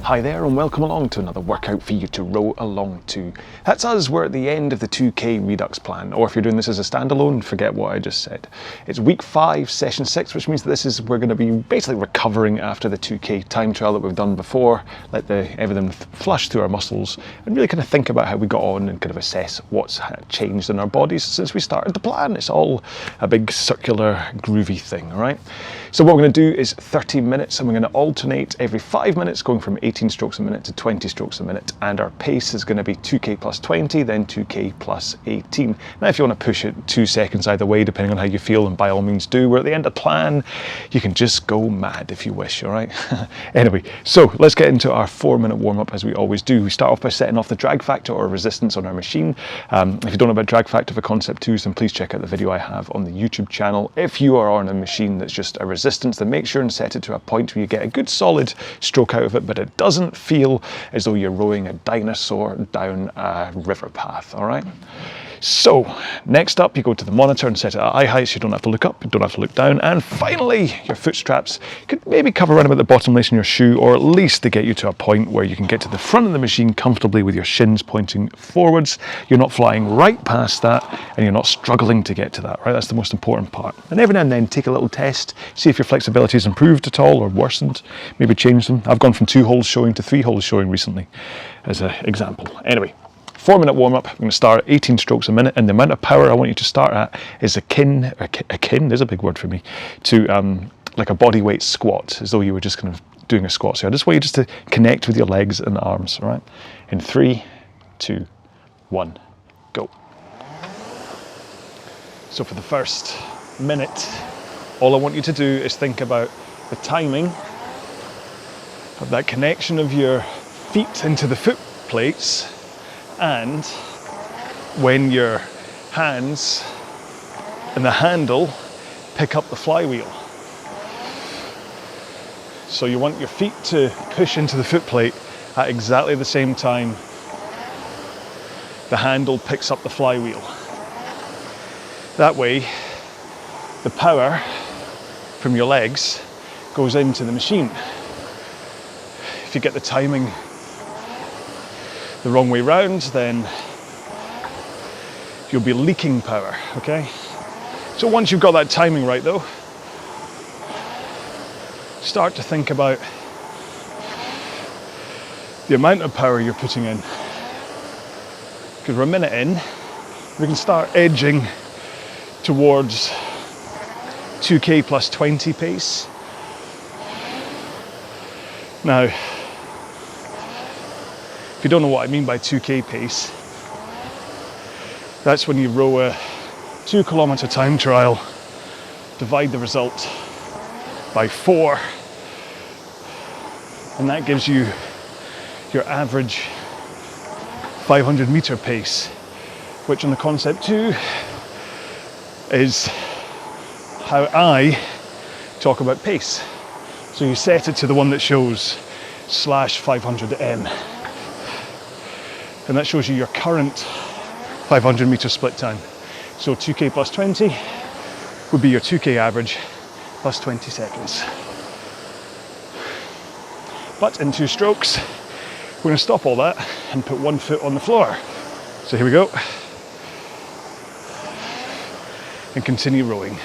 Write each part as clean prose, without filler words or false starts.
Hi there and welcome along to another workout for you to row along to. That's us, we're at the end of the 2K Redux plan, or if you're doing this as a standalone, forget what I just said. It's week 5, session 6, which means that we're going to be basically recovering after the 2K time trial that we've done before, let everything flush through our muscles and really kind of think about how we got on and kind of assess what's changed in our bodies since we started the plan. It's all a big circular groovy thing, all right? So what we're going to do is 30 minutes and we're going to alternate every 5 minutes going from 18 strokes a minute to 20 strokes a minute, and our pace is going to be 2K plus 20, then 2K plus 18. Now if you want to push it 2 seconds either way depending on how you feel, and by all means do. We're at the end of the plan, you can just go mad if you wish, alright? Anyway, so let's get into our 4-minute warm-up as we always do. We start off by setting off the drag factor or resistance on our machine. If you don't know about drag factor for concept 2s, then please check out the video I have on the YouTube channel. If you are on a machine that's just a resistance, then make sure and set it to a point where you get a good solid stroke out of it, but it doesn't feel as though you're rowing a dinosaur down a river path, all right? So next up, you go to the monitor and set it at eye height so you don't have to look up, you don't have to look down, and finally your foot straps could maybe cover around about the bottom lace in your shoe, or at least to get you to a point where you can get to the front of the machine comfortably with your shins pointing forwards. You're not flying right past that and you're not struggling to get to that, right? That's the most important part. And every now and then take a little test, see if your flexibility has improved at all or worsened, maybe change them. I've gone from 2 holes showing to 3 holes showing recently as an example. Anyway, 4-minute warm-up. I'm going to start at 18 strokes a minute, and the amount of power I want you to start at is akin, there's a big word for me, to like a body weight squat, as though you were just kind of doing a squat. So I just want you just to connect with your legs and arms, all right? In 3, 2, 1, go. So for the first minute, all I want you to do is think about the timing of that connection of your feet into the foot plates, and when your hands and the handle pick up the flywheel. So you want your feet to push into the foot plate at exactly the same time the handle picks up the flywheel. That way the power from your legs goes into the machine. If you get the timing the wrong way round, then you'll be leaking power, okay? So once you've got that timing right though, start to think about the amount of power you're putting in. Because we're a minute in, we can start edging towards 2K plus 20 pace. Now, if you don't know what I mean by 2K pace, that's when you row a 2 kilometer time trial, divide the result by 4, and that gives you your average 500 meter pace, which on the concept 2 is how I talk about pace. So you set it to the one that shows /500m. And that shows you your current 500 meter split time. So 2K plus 20 would be your 2K average plus 20 seconds. But in 2 strokes, we're going to stop all that and put 1 foot on the floor. So here we go. And continue rowing.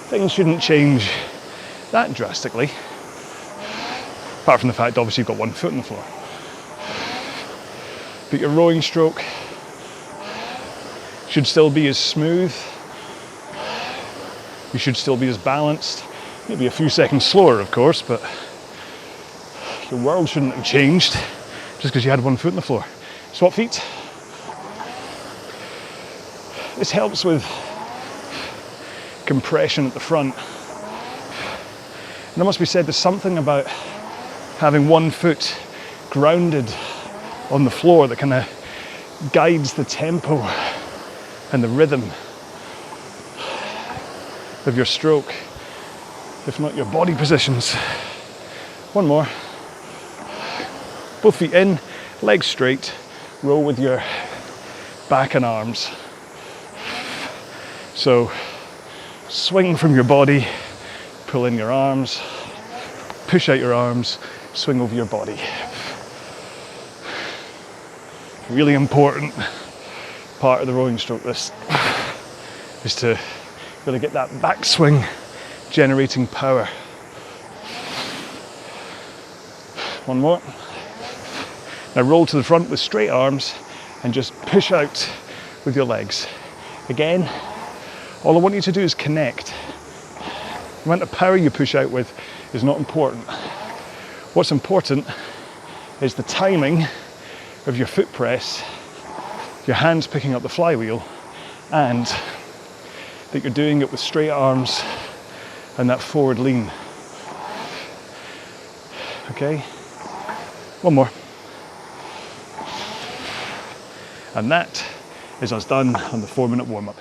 Things shouldn't change that drastically. Apart from the fact, obviously, you've got 1 foot on the floor. But your rowing stroke should still be as smooth. You should still be as balanced. Maybe a few seconds slower, of course, but your world shouldn't have changed just because you had 1 foot on the floor. Swap feet. This helps with compression at the front. And it must be said, there's something about having 1 foot grounded on the floor that kind of guides the tempo and the rhythm of your stroke, if not your body positions. 1 more. Both feet in, legs straight, row with your back and arms. So swing from your body, pull in your arms, push out your arms, swing over your body. Really important part of the rowing stroke, this is to really get that backswing generating power. One more. Now roll to the front with straight arms and just push out with your legs. Again, all I want you to do is connect. The amount of power you push out with is not important. What's important is the timing of your foot press, your hands picking up the flywheel, and that you're doing it with straight arms and that forward lean. Okay, one more. And that is us done on the 4-minute warm-up.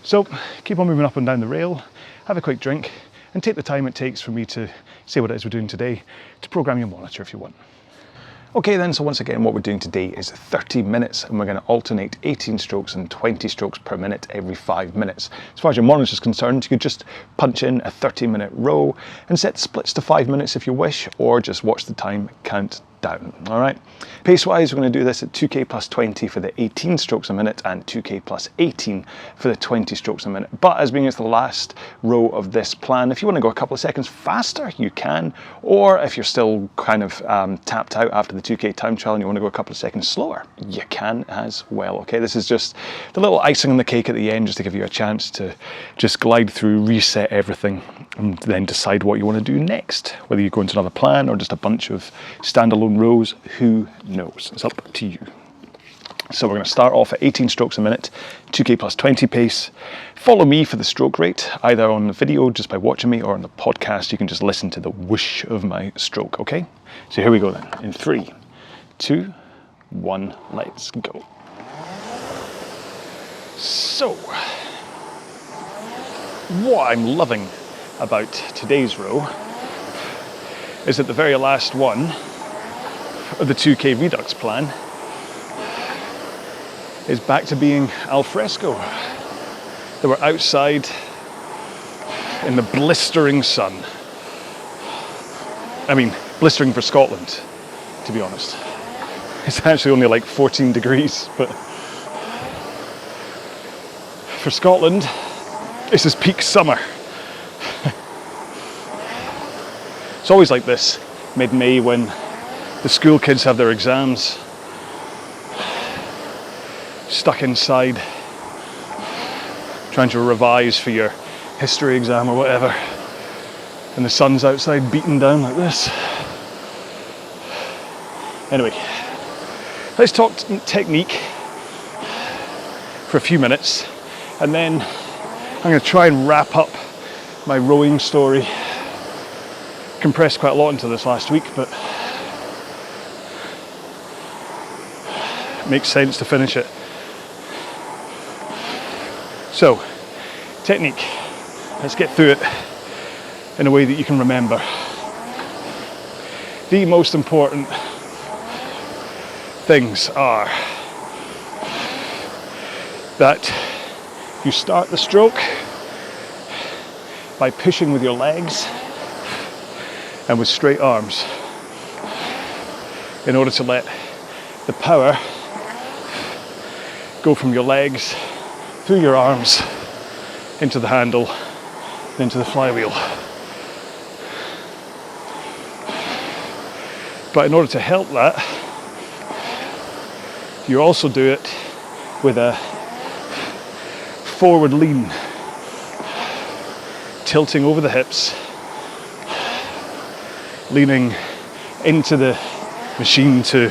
So keep on moving up and down the rail, have a quick drink, and take the time it takes for me to say what it is we're doing today to program your monitor if you want. Okay then, so once again what we're doing today is 30 minutes and we're going to alternate 18 strokes and 20 strokes per minute every 5 minutes. As far as your monitor is concerned, you could just punch in a 30-minute row and set splits to 5 minutes if you wish, or just watch the time count down. All right. Pace-wise, we're going to do this at 2k plus 20 for the 18 strokes a minute and 2k plus 18 for the 20 strokes a minute. But as being as the last row of this plan, if you want to go a couple of seconds faster, you can. Or if you're still kind of tapped out after the 2k time trial and you want to go a couple of seconds slower, you can as well. Okay, this is just the little icing on the cake at the end, just to give you a chance to just glide through, reset everything, and then decide what you want to do next. Whether you go into another plan or just a bunch of standalone rows, who knows? It's up to you. So we're going to start off at 18 strokes a minute, 2k plus 20 pace. Follow me for the stroke rate, either on the video just by watching me, or on the podcast you can just listen to the whoosh of my stroke, okay? So here we go then, in 3, 2, 1, let's go. So, what I'm loving about today's row is that the very last one of the 2k Redux plan is back to being al fresco. They were outside in the blistering sun. I mean, blistering for Scotland, to be honest. It's actually only like 14 degrees, but for Scotland, this is peak summer. It's always like this mid-May when the school kids have their exams, stuck inside, trying to revise for your history exam or whatever, and the sun's outside beating down like this. Anyway, let's talk technique for a few minutes, and then I'm going to try and wrap up my rowing story. Compressed quite a lot into this last week, but it makes sense to finish it. So, technique. Let's get through it in a way that you can remember. The most important things are that you start the stroke by pushing with your legs and with straight arms in order to let the power go from your legs through your arms into the handle and into the flywheel. But in order to help that, you also do it with a forward lean, tilting over the hips, leaning into the machine to,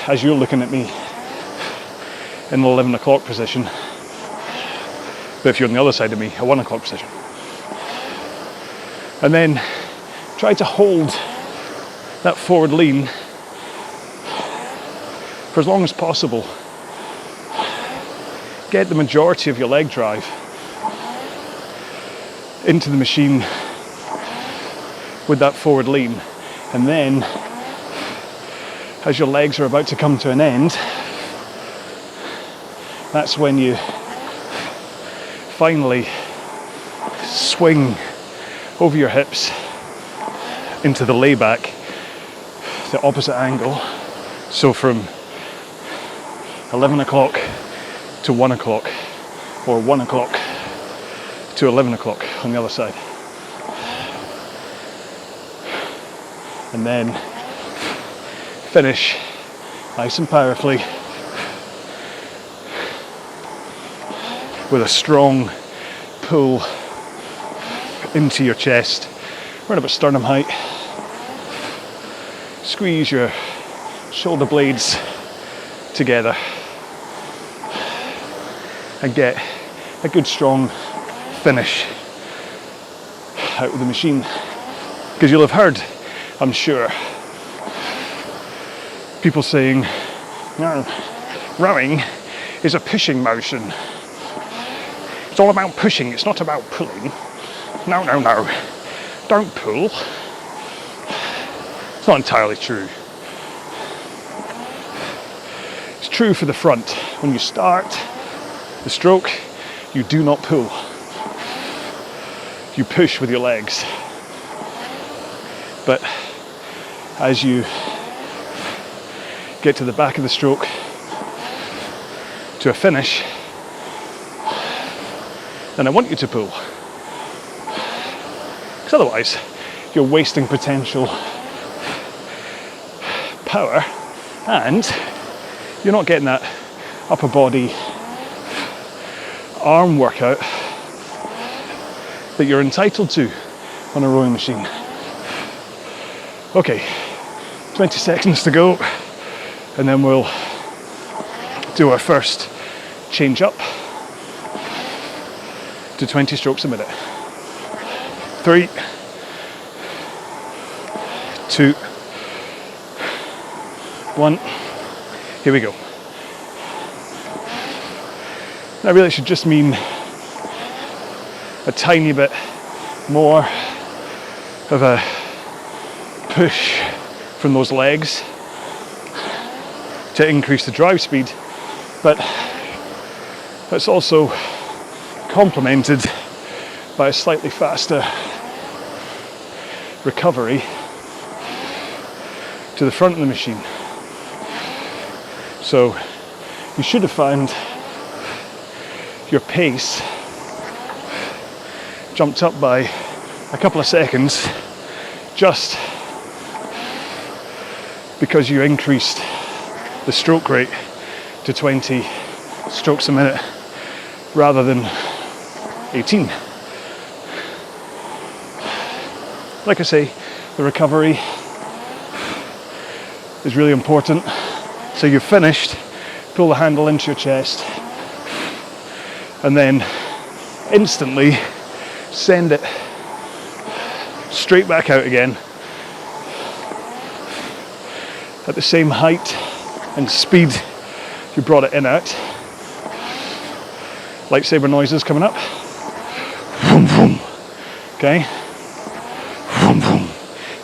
as you're looking at me, in the 11 o'clock position, but if you're on the other side of me, a 1 o'clock position. And then try to hold that forward lean for as long as possible. Get the majority of your leg drive into the machine with that forward lean, and then as your legs are about to come to an end, that's when you finally swing over your hips into the layback, the opposite angle. So from 11 o'clock to 1 o'clock, or 1 o'clock to 11 o'clock on the other side. And then finish nice and powerfully with a strong pull into your chest, right about sternum height. Squeeze your shoulder blades together and get a good strong finish out of the machine. Because you'll have heard, I'm sure, people saying, no, rowing is a pushing motion. It's all about pushing, it's not about pulling. No, no, no, don't pull. It's not entirely true. It's true for the front. When you start the stroke, you do not pull. You push with your legs. But as you get to the back of the stroke, to a finish, then I want you to pull. Because otherwise, you're wasting potential power and you're not getting that upper body arm workout that you're entitled to on a rowing machine. Okay, 20 seconds to go, and then we'll do our first change up to 20 strokes a minute. 3, 2, 1, here we go. Now really it should just mean a tiny bit more of a push from those legs to increase the drive speed, but that's also complemented by a slightly faster recovery to the front of the machine. So you should have found your pace jumped up by a couple of seconds just because you increased the stroke rate to 20 strokes a minute rather than 18. Like I say, the recovery is really important. So you've finished, pull the handle into your chest, and then instantly send it straight back out again at the same height and speed you brought it in at. Lightsaber noises coming up. Vroom, vroom. Okay? Vroom, vroom.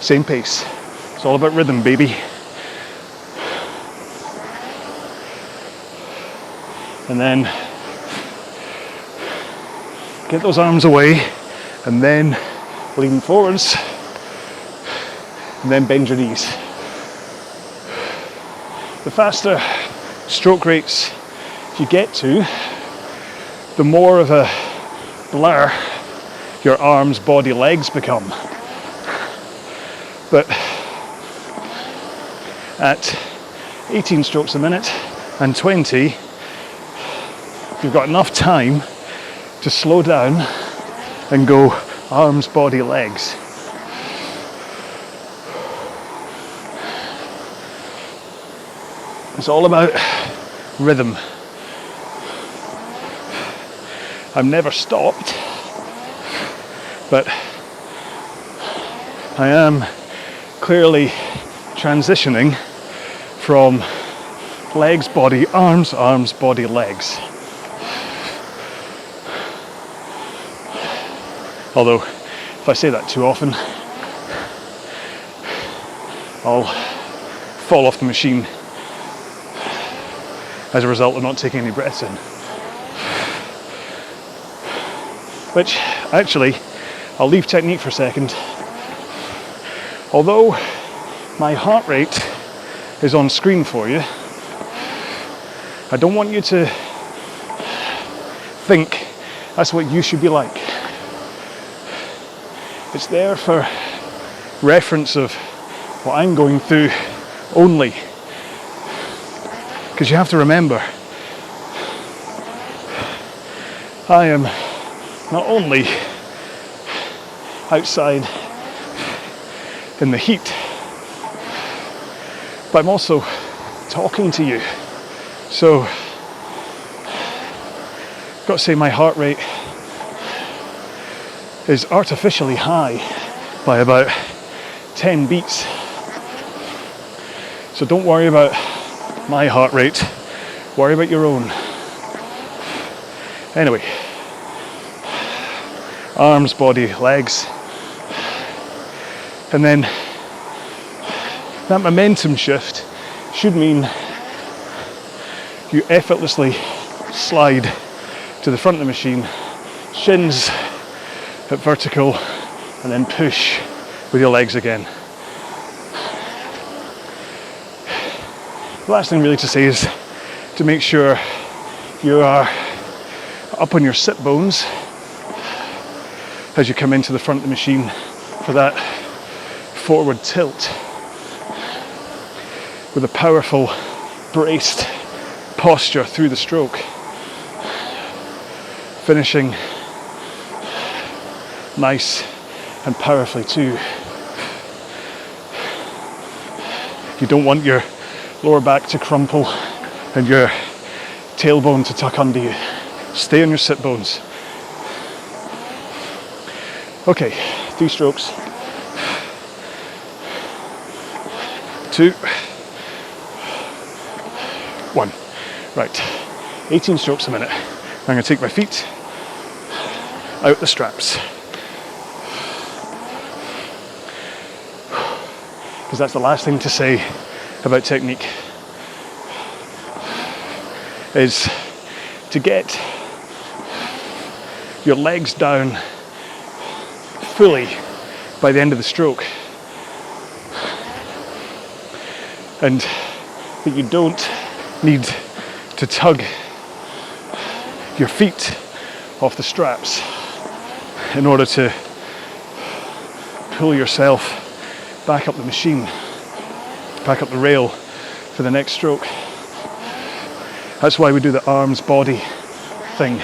Same pace. It's all about rhythm, baby. And then get those arms away, and then lean forwards, and then bend your knees. The faster stroke rates you get to, the more of a blur your arms, body, legs become. But at 18 strokes a minute and 20, you've got enough time to slow down and go arms, body, legs. It's all about rhythm. I've never stopped, but I am clearly transitioning from legs, body, arms, arms, body, legs. Although, if I say that too often, I'll fall off the machine as a result of not taking any breaths in. Which, actually, I'll leave technique for a second. Although my heart rate is on screen for you, I don't want you to think that's what you should be like. It's there for reference of what I'm going through only. Because you have to remember, I am not only outside in the heat, but I'm also talking to you. So, I've got to say my heart rate is artificially high by about 10 beats. So don't worry about my heart rate, worry about your own. Anyway, arms, body, legs, and then that momentum shift should mean you effortlessly slide to the front of the machine, shins at vertical, and then push with your legs again. The last thing really to say is to make sure you are up on your sit bones as you come into the front of the machine for that forward tilt with a powerful braced posture through the stroke, finishing nice and powerfully too. You don't want your lower back to crumple and your tailbone to tuck under you. Stay on your sit bones. Okay, 3 strokes. 2, 1. Right, 18 strokes a minute. I'm going to take my feet out the straps, because that's the last thing to say about technique, is to get your legs down fully by the end of the stroke, and that you don't need to tug your feet off the straps in order to pull yourself back up the machine, back up the rail for the next stroke. That's why we do the arms body thing.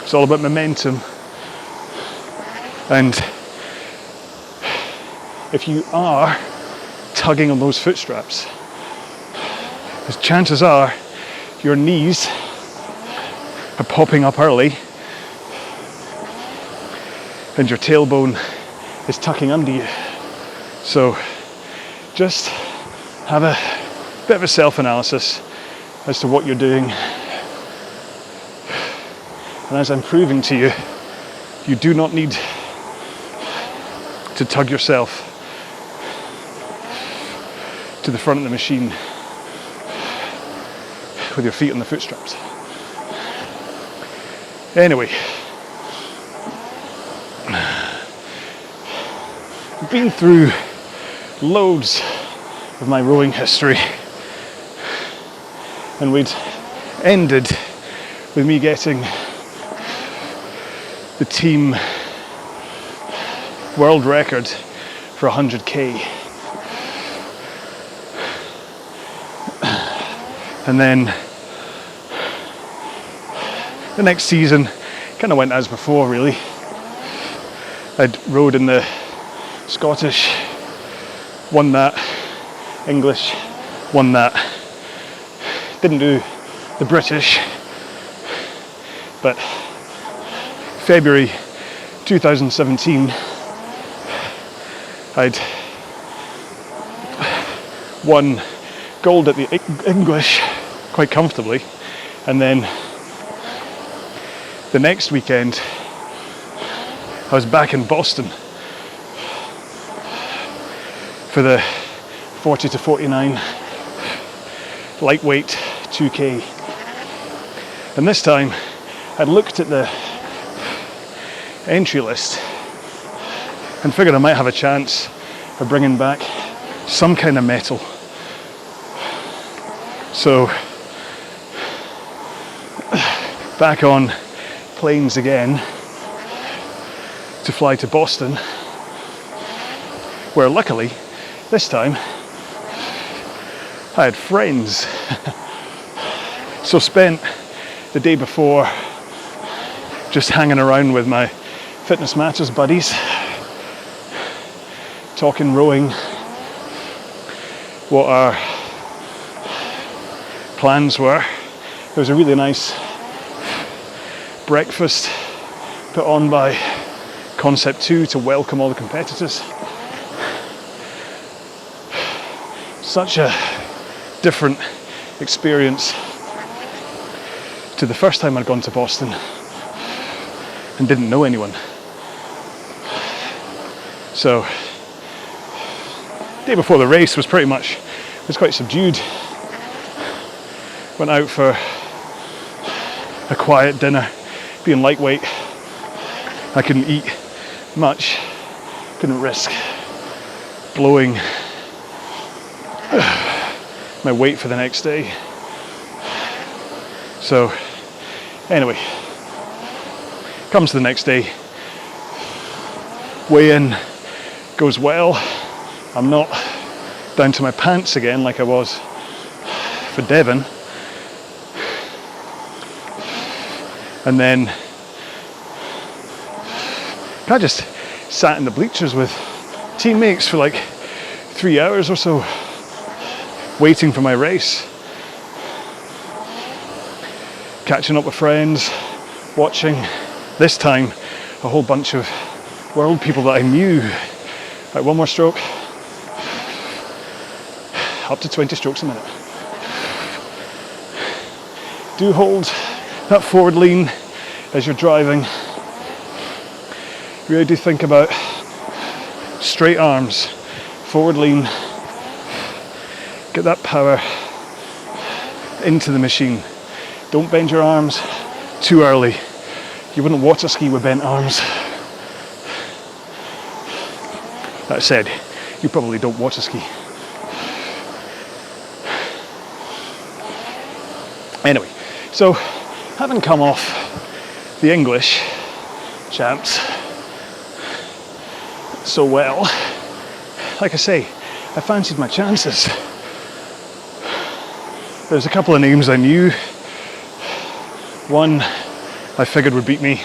It's all about momentum, and if you are tugging on those foot straps, because chances are your knees are popping up early and your tailbone is tucking under you. So just have a bit of a self-analysis as to what you're doing. And as I'm proving to you, you do not need to tug yourself to the front of the machine with your feet on the foot straps. Anyway, I've been through loads of my rowing history, and we'd ended with me getting the team world record for 100k. And then the next season kind of went as before, really. I'd rowed in the Scottish, won that, English, won that. Didn't do the British, but February 2017, I'd won gold at the English quite comfortably, and then the next weekend I was back in Boston for the 40 to 49 lightweight 2K, and this time I looked at the entry list and figured I might have a chance of bringing back some kind of metal. So back on planes again to fly to Boston, where luckily this time I had friends. So spent the day before just hanging around with my Fitness Matters buddies, talking rowing, what our plans were. There was a really nice breakfast put on by Concept 2 to welcome all the competitors. Such a different experience to the first time I'd gone to Boston and didn't know anyone. So, day before the race was quite subdued. Went out for a quiet dinner, being lightweight. I couldn't eat much, couldn't risk blowing my weight for the next day. So, anyway, comes the next day, weigh-in goes well. I'm not down to my pants again like I was for Devon. And then I just sat in the bleachers with teammates for like 3 hours or so, waiting for my race. Catching up with friends, watching, this time, a whole bunch of world people that I knew. Right, one more stroke. Up to 20 strokes a minute. Do hold that forward lean as you're driving. Really do think about straight arms, forward lean. Get that power into the machine. Don't bend your arms too early. You wouldn't water ski with bent arms. That said, you probably don't water ski. Anyway, so having come off the English champs so well, like I say, I fancied my chances. There's a couple of names I knew. One I figured would beat me.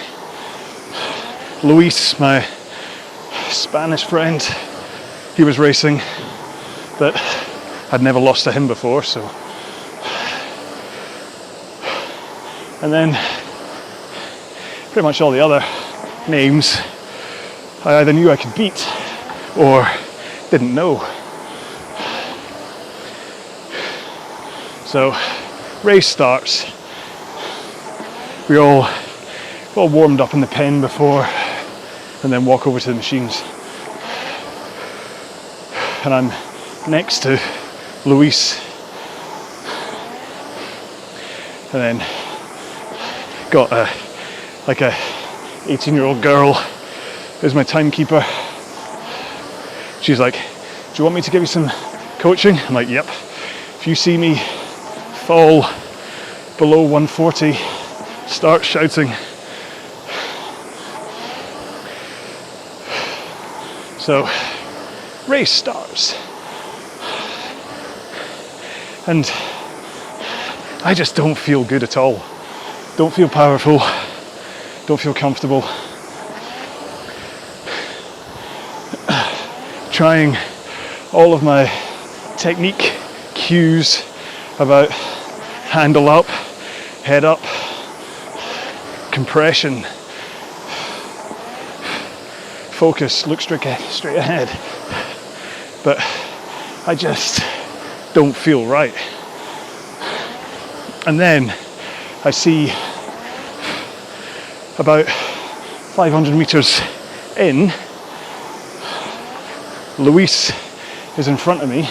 Luis, my Spanish friend, he was racing, but I'd never lost to him before, so. And then pretty much all the other names I either knew I could beat or didn't know. So race starts. We all warmed up in the pen before and then walk over to the machines. And I'm next to Luis. And then got a 18-year-old girl who's my timekeeper. She's like, do you want me to give you some coaching? I'm like, yep. If you see me fall below 140, start shouting. So, race starts. And I just don't feel good at all. Don't feel powerful. Don't feel comfortable. Trying all of my technique cues about handle up, head up, compression, focus, look straight ahead. But I just don't feel right. And then I see about 500 meters in, Luis is in front of me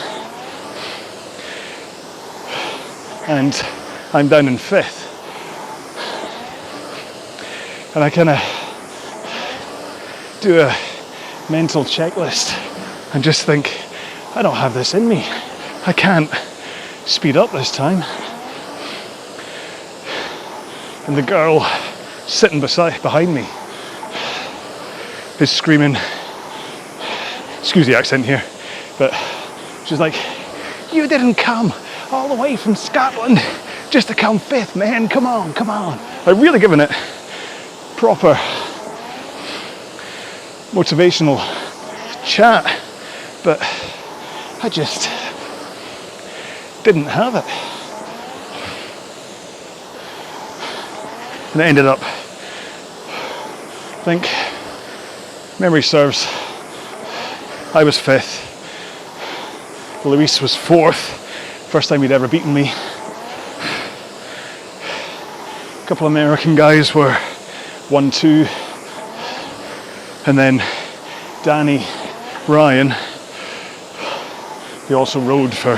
and I'm down in 5th. And I kind of do a mental checklist and just think, I don't have this in me. I can't speed up this time. And the girl sitting behind me is screaming, excuse the accent here, but she's like, you didn't come all the way from Scotland just to come fifth, man, come on, come on. Like really giving it proper motivational chat, but I just didn't have it. And it ended up, I think, memory serves, I was fifth, Luis was fourth, first time he'd ever beaten me. A couple of American guys were 1-2, and then Danny, Ryan, he also rode for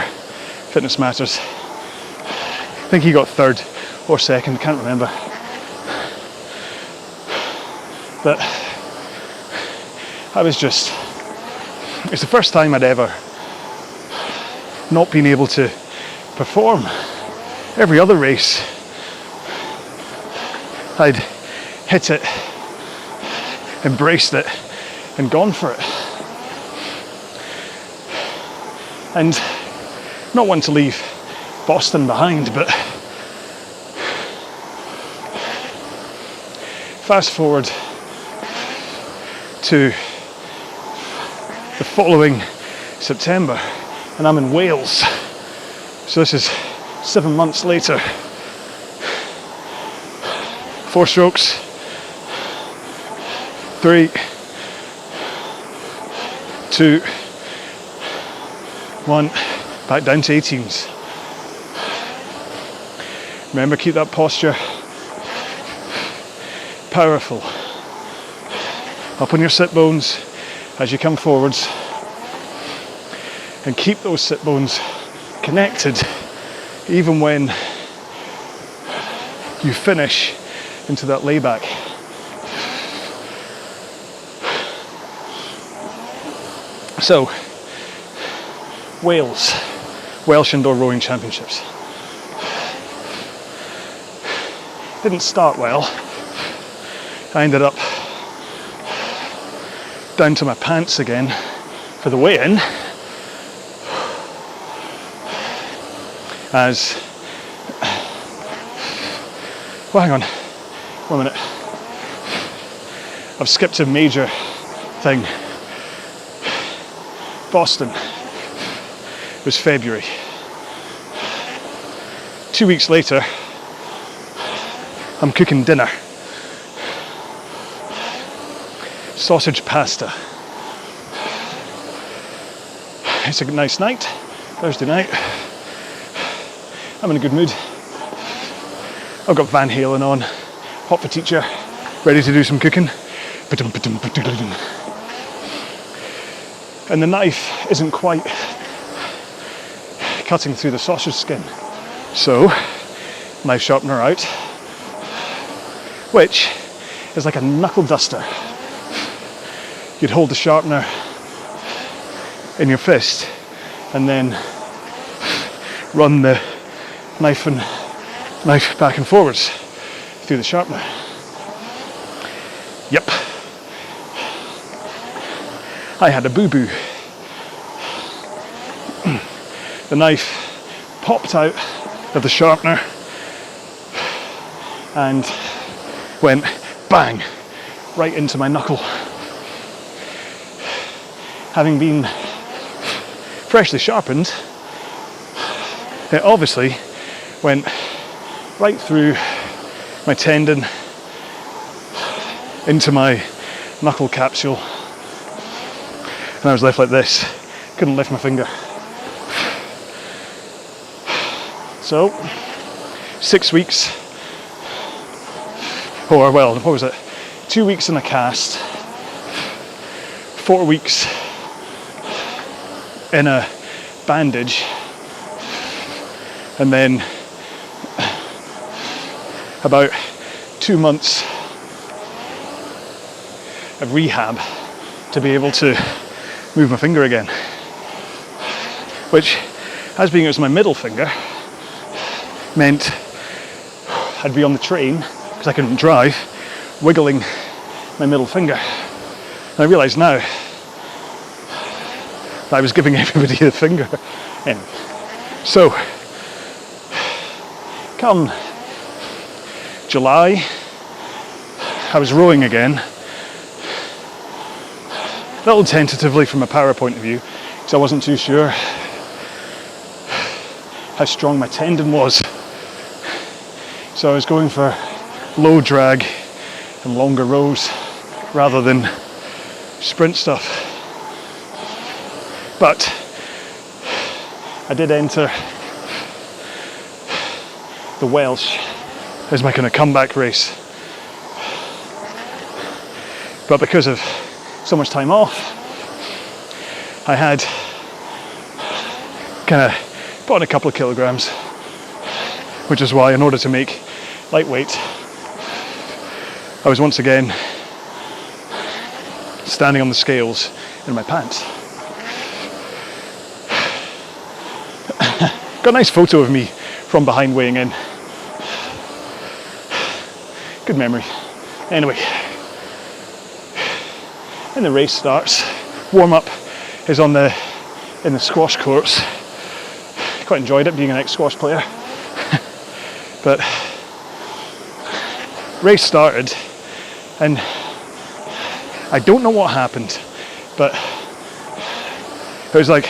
Fitness Matters. I think he got third or second, can't remember. But I was just, it's the first time I'd ever not been able to perform. Every other race, I'd hit it, embraced it, and gone for it. And not one to leave Boston behind, but fast forward to the following September, and I'm in Wales. So this is 7 months later. 4 strokes, 3, 2, 1, back down to 18s. Remember, keep that posture powerful. Up on your sit bones as you come forwards, and keep those sit bones connected even when you finish into that layback. So, Wales, Welsh Indoor Rowing Championships. Didn't start well. I ended up down to my pants again for the weigh-in, as, well, hang on, 1 minute. I've skipped a major thing. Boston was February. 2 weeks later, I'm cooking dinner. Sausage pasta. It's a nice night, Thursday night. I'm in a good mood. I've got Van Halen on, Hot for Teacher, ready to do some cooking. And the knife isn't quite cutting through the sausage skin. So, knife sharpener out, which is like a knuckle duster. You'd hold the sharpener in your fist and then run the knife back and forwards through the sharpener. Yep. I had a boo-boo. The knife popped out of the sharpener and went bang right into my knuckle. Having been freshly sharpened, it obviously went right through my tendon into my knuckle capsule, and I was left like this. Couldn't lift my finger. So 6 weeks, or well, what was it? 2 weeks in a cast, 4 weeks in a bandage, and then about 2 months of rehab to be able to move my finger again. Which, as being it was my middle finger, meant I'd be on the train, because I couldn't drive, wiggling my middle finger. And I realise now that I was giving everybody the finger. Anyway, so, come July, I was rowing again, a little tentatively from a power point of view, because I wasn't too sure how strong my tendon was. So I was going for low drag and longer rows rather than sprint stuff. But I did enter the Welsh as my kind of comeback race. But because of so much time off, I had kind of put on a couple of kilograms, which is why, in order to make lightweight, I was once again standing on the scales in my pants. Got a nice photo of me from behind weighing in. Good memory. Anyway, and the race starts. Warm-up is in the squash courts. Quite enjoyed it, being an ex-squash player. But race started, and I don't know what happened, but it was like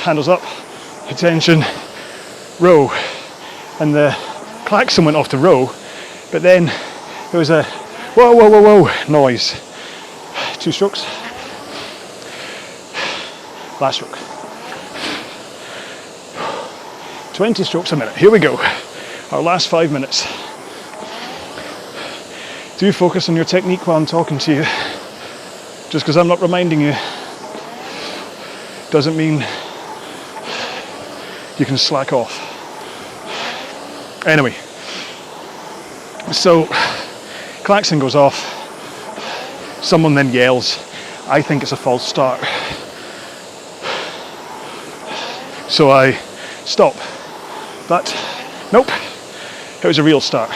handles up, attention, row, and the klaxon went off to row, but then there was a whoa, whoa, whoa, whoa noise. 2 strokes. Last stroke. 20 strokes a minute. Here we go. Our last 5 minutes. Do focus on your technique while I'm talking to you. Just because I'm not reminding you doesn't mean you can slack off. Anyway, so klaxon goes off. Someone then yells, I think it's a false start. So I stop. But nope, it was a real start.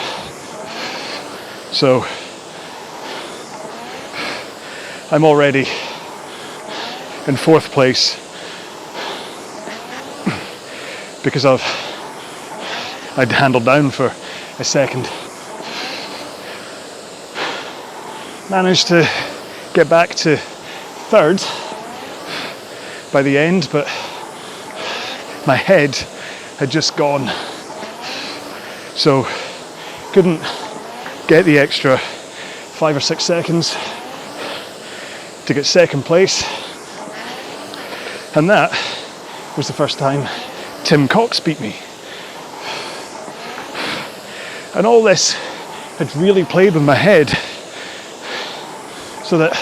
So I'm already in 4th place because I'd handled down for a second. Managed to get back to 3rd by the end, but my head had just gone, so couldn't get the extra 5 or 6 seconds to get 2nd place. And that was the first time Tim Cox beat me. And all this had really played with my head, so that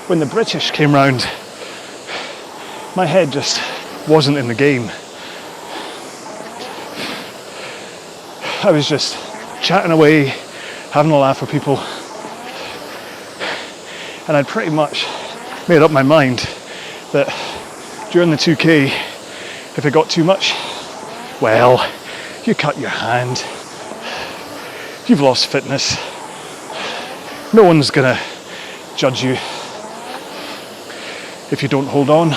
when the British came round, my head just wasn't in the game. I was just chatting away, having a laugh with people, and I'd pretty much made up my mind that during the 2K, if it got too much, well, you cut your hand, you've lost fitness, no one's gonna judge you if you don't hold on.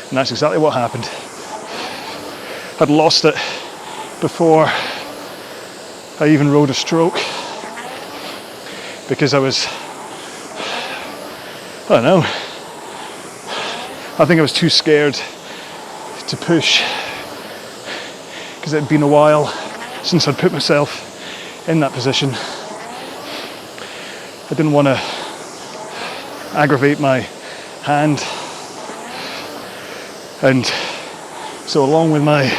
And that's exactly what happened. I'd lost it before I even rode a stroke, because I don't know, I think I was too scared to push, because it had been a while since I'd put myself in that position. I didn't want to aggravate my hand, and so along with my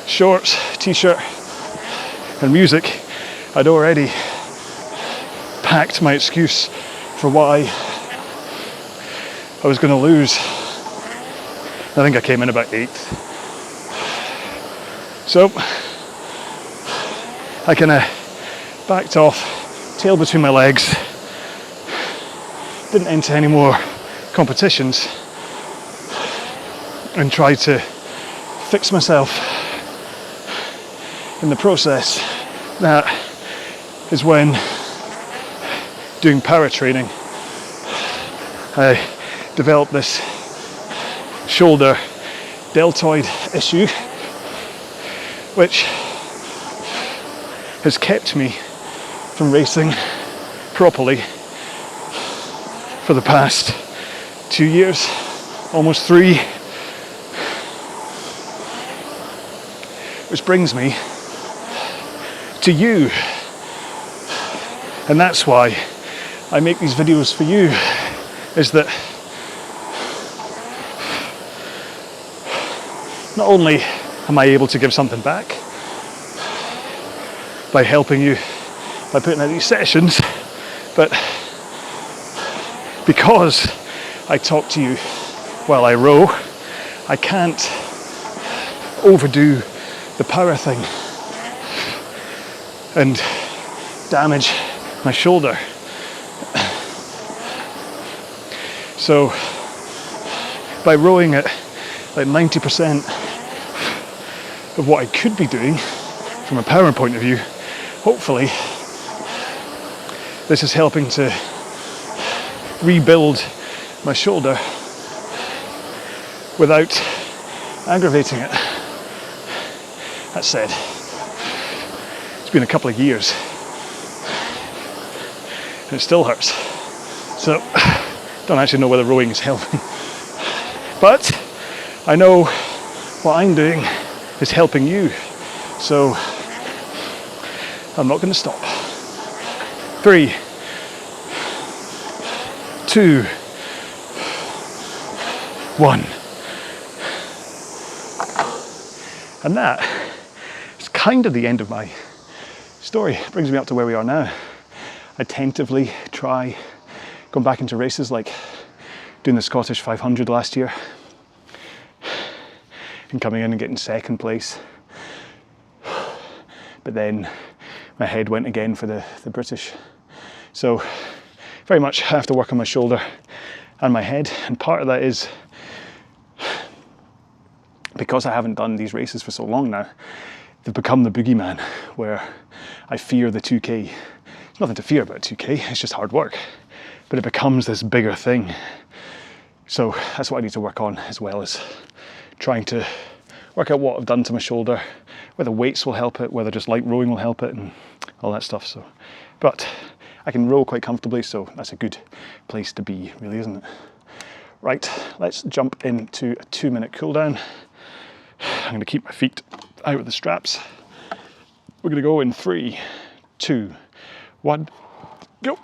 shorts, t-shirt and music, I'd already packed my excuse for why I was going to lose. I think I came in about 8th. So I kind of backed off, tail between my legs, didn't enter any more competitions and tried to fix myself in the process, that is when, doing power training, I developed this shoulder deltoid issue, which has kept me from racing properly for the past 2 years, almost 3. Which brings me to you. And that's why I make these videos for you, is that not only am I able to give something back by helping you, by putting out these sessions, but because I talk to you while I row, I can't overdo the power thing and damage my shoulder. So by rowing at like 90% of what I could be doing from a power point of view, hopefully this is helping to rebuild my shoulder without aggravating it. That said, it's been a couple of years and it still hurts. So don't actually know whether rowing is helping. But I know what I'm doing is helping you. So I'm not going to stop. 3, 2, 1. And that is kind of the end of my story. It brings me up to where we are now. I tentatively try going back into races, like doing the Scottish 500 last year and coming in and getting second place. But then my head went again for the British. So very much have to work on my shoulder and my head, and part of that is because I haven't done these races for so long now, they've become the boogeyman, where I fear the 2K. There's nothing to fear about 2K, it's just hard work. But it becomes this bigger thing. So that's what I need to work on, as well as trying to work out what I've done to my shoulder, whether weights will help it, whether just light rowing will help it, and all that stuff. So, but I can row quite comfortably, so that's a good place to be, really, isn't it? Right, let's jump into a 2-minute cool down. I'm going to keep my feet out of the straps. We're going to go in 3, 2, 1, go.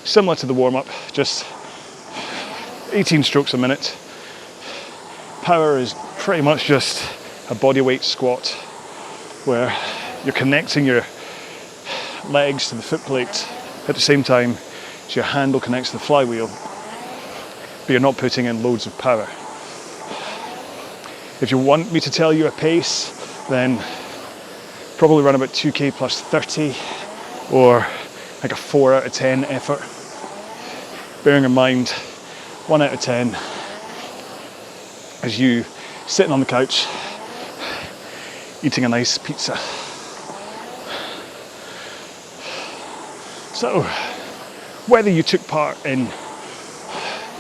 Similar to the warm-up, just 18 strokes a minute. Power is pretty much just a bodyweight squat where you're connecting your legs to the foot plate at the same time as your handle connects to the flywheel, but you're not putting in loads of power. If you want me to tell you a pace, then probably run about 2k plus 30 or like a 4 out of 10 effort. Bearing in mind, 1 out of 10 is you sitting on the couch eating a nice pizza. So, whether you took part in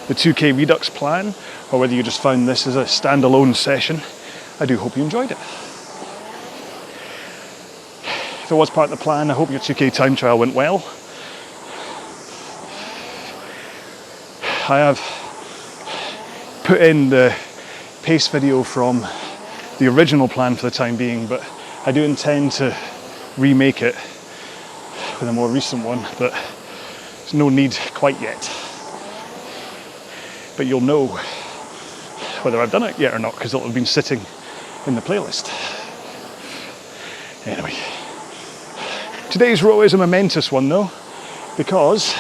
the 2K Redux plan, or whether you just found this as a standalone session, I do hope you enjoyed it. If it was part of the plan, I hope your 2K time trial went well. I have put in the pace video from the original plan for the time being, but I do intend to remake it with a more recent one, but there's no need quite yet. But you'll know whether I've done it yet or not, because it'll have been sitting in the playlist. Anyway, today's row is a momentous one though, because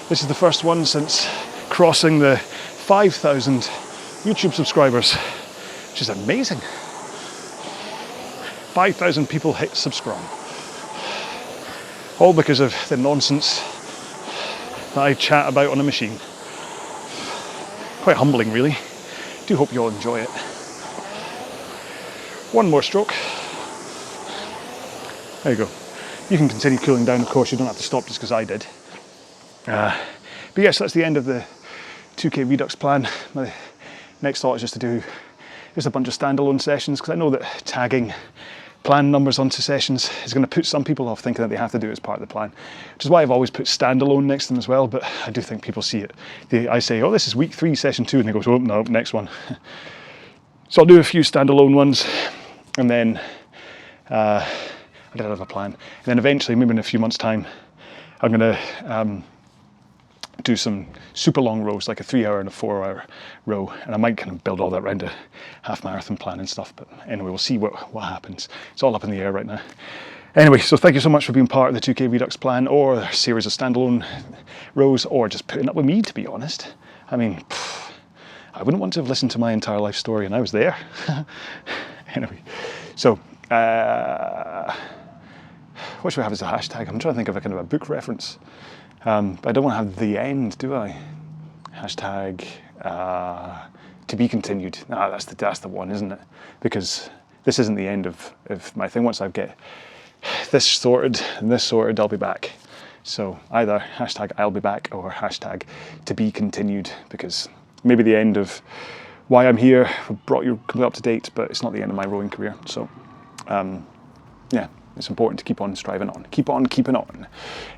this is the first one since crossing the 5,000 YouTube subscribers, which is amazing. 5,000 people hit subscribe. All because of the nonsense that I chat about on a machine. Quite humbling, really. Do hope you all enjoy it. One more stroke. There you go. You can continue cooling down, of course. You don't have to stop just because I did. But yes, that's the end of the 2K Redux plan. My next thought is just to do just a bunch of standalone sessions, because I know that tagging plan numbers onto sessions is going to put some people off thinking that they have to do it as part of the plan, which is why I've always put standalone next to them as well. But I do think people see it. I say, oh, this is week 3, session 2, and they go, oh, no, next one. So I'll do a few standalone ones, and then I did have a plan. And then eventually, maybe in a few months' time, I'm going to do some super long rows, like a 3-hour and a 4-hour row, and I might kind of build all that around a half marathon plan and stuff. But anyway, we'll see what happens. It's all up in the air right now. Anyway, so thank you so much for being part of the 2K Redux plan, or a series of standalone rows, or just putting up with me, to be honest. I mean, I wouldn't want to have listened to my entire life story, and I was there. Anyway, so what should we have as a hashtag? I'm trying to think of a kind of a book reference. But I don't want to have the end, do I? Hashtag to be continued. No, that's the one, isn't it? Because this isn't the end of my thing. Once I get this sorted and this sorted, I'll be back. So either hashtag I'll be back or hashtag to be continued, because maybe the end of why I'm here brought you completely up to date, but it's not the end of my rowing career. So yeah. It's important to keep on striving on. Keep on keeping on.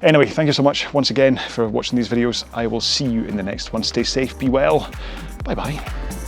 Anyway, thank you so much once again for watching these videos. I will see you in the next one. Stay safe, be well. Bye-bye.